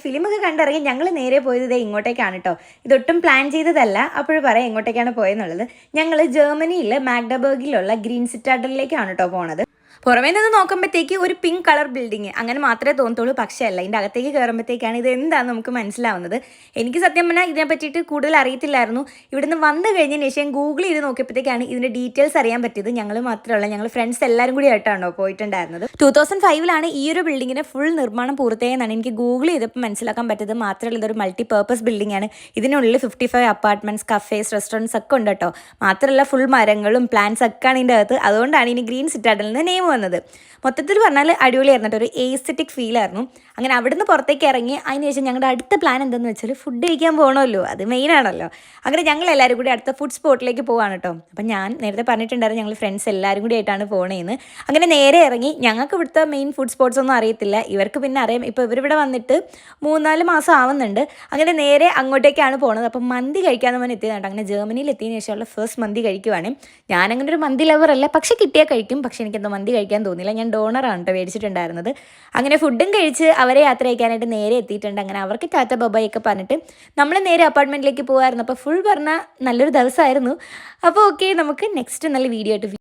അങ്ങനെ ഫിലിമൊക്കെ കണ്ടിറങ്ങി ഞങ്ങൾ നേരെ പോയത് ഇതേ ഇങ്ങോട്ടേക്കാണ് കേട്ടോ. ഇതൊട്ടും പ്ലാൻ ചെയ്തതല്ല. അപ്പോഴും പറയാം എങ്ങോട്ടേക്കാണ് പോയെന്നുള്ളത്. ഞങ്ങൾ ജർമ്മനിയിൽ മാഗ്ഡബർഗിലുള്ള ഗ്രീൻ സിറ്റാഡലിലേക്കാണ് കേട്ടോ പോണത്. പുറമേ നിന്ന് നോക്കുമ്പോഴത്തേക്ക് ഒരു പിങ്ക് കളർ ബിൽഡിങ് അങ്ങനെ മാത്രമേ തോന്നത്തുള്ളൂ. പക്ഷേ അല്ല, ഇതിൻ്റെ അകത്തേക്ക് കയറുമ്പോഴത്തേക്കാണ് ഇത് എന്താണെന്ന് നമുക്ക് മനസ്സിലാവുന്നത്. എനിക്ക് സത്യം പറഞ്ഞാൽ ഇതിനെ പറ്റിയിട്ട് കൂടുതൽ അറിയത്തില്ലായിരുന്നു. ഇവിടുന്ന് വന്നു കഴിഞ്ഞതിന് ശേഷം ഗൂഗിൾ ചെയ്ത് നോക്കിയപ്പോഴത്തേക്കാണ് ഇതിൻ്റെ ഡീറ്റെയിൽസ് അറിയാൻ പറ്റിയത്. ഞങ്ങൾ മാത്രമല്ല, ഞങ്ങൾ ഫ്രണ്ട്സ് എല്ലാവരും കൂടി ആയിട്ടാണോ പോയിട്ടുണ്ടായിരുന്നത്. 2005 ഈ ഒരു ബിൽഡിങ്ങിൻ്റെ ഫുൾ നിർമ്മാണം പൂർത്തിയായെന്നാണ് എനിക്ക് ഗൂഗിൾ ചെയ്തപ്പോൾ മനസ്സിലാക്കാൻ പറ്റിയത്. മാത്രമല്ല ഇതൊരു മൾട്ടി പർപ്പസ് ബിൽഡിംഗ് ആണ്. ഇതിനുള്ളിൽ 55 അപ്പാർട്ട്മെൻറ്റ്സ്, കഫേസ്, റെസ്റ്റോറൻറ്റ്സ് ഒക്കെ ഉണ്ട് കേട്ടോ. മാത്രമല്ല ഫുൾ മരങ്ങളും പ്ലാന്റ്സ് ഒക്കെ ആണ് ഇതിൻ്റെ അകത്ത്. അതുകൊണ്ടാണ് ഇനി ഗ്രീൻ സിറ്റാഡലിന് നെയിം വന്നത്. മൊത്തത്തിൽ പറഞ്ഞാൽ അടിപൊളിയായിരുന്നു, ഒരു എസ്തെറ്റിക് ഫീലായിരുന്നു. അങ്ങനെ അവിടുന്ന് പുറത്തേക്ക് ഇറങ്ങി അതിന് ശേഷം ഞങ്ങളുടെ അടുത്ത പ്ലാൻ എന്താണെന്ന് വെച്ചാൽ ഫുഡ് കഴിക്കാൻ പോകണമല്ലോ, അത് മെയിനാണല്ലോ. അങ്ങനെ ഞങ്ങൾ എല്ലാവരും കൂടി അടുത്ത ഫുഡ് സ്പോട്ടിലേക്ക് പോവാണ് കേട്ടോ. അപ്പം ഞാൻ നേരത്തെ പറഞ്ഞിട്ടുണ്ടായിരുന്നു ഞങ്ങൾ ഫ്രണ്ട്സ് എല്ലാവരും കൂടി ആയിട്ടാണ് പോണേന്ന്. അങ്ങനെ നേരെ ഇറങ്ങി. ഞങ്ങൾക്ക് ഇവിടുത്തെ മെയിൻ ഫുഡ് സ്പോട്ട്സ് ഒന്നും അറിയത്തില്ല, ഇവർക്ക് പിന്നെ അറിയാം. ഇപ്പോൾ ഇവരിവിടെ വന്നിട്ട് 3-4 മാസം ആവുന്നുണ്ട്. അങ്ങനെ നേരെ അങ്ങോട്ടേക്കാണ് പോണത്. അപ്പം മന്തി കഴിക്കാമെന്ന് പറഞ്ഞ് എത്തിയതാണ്. അങ്ങനെ ജർമ്മനിയിൽ എത്തിയതിന് ശേഷമുള്ള ഫസ്റ്റ് മന്തി കഴിക്കുവാണ്. ഞാനങ്ങനെ ഒരു മന്തി ലവറല്ല, പക്ഷേ കിട്ടിയാൽ കഴിക്കും. പക്ഷേ എനിക്കെന്തോ മന്തി കഴിക്കാൻ തോന്നിയില്ല. ഞാൻ ഡോണറാണ് കേട്ടോ മേടിച്ചിട്ടുണ്ടായിരുന്നത്. അങ്ങനെ ഫുഡും കഴിച്ച് അവരെ യാത്ര അയക്കാനായിട്ട് നേരെ എത്തിയിട്ടുണ്ട്. അങ്ങനെ അവർക്ക് ടാറ്റ ബബായൊക്കെ പറഞ്ഞിട്ട് നമ്മൾ നേരെ അപ്പാർട്ട്മെൻറ്റിലേക്ക് പോകുമായിരുന്നു. അപ്പോൾ ഫുൾ പറഞ്ഞാൽ നല്ലൊരു ദിവസമായിരുന്നു. അപ്പോൾ ഓക്കെ, നമുക്ക് നെക്സ്റ്റ് നല്ല വീഡിയോ ആയിട്ട്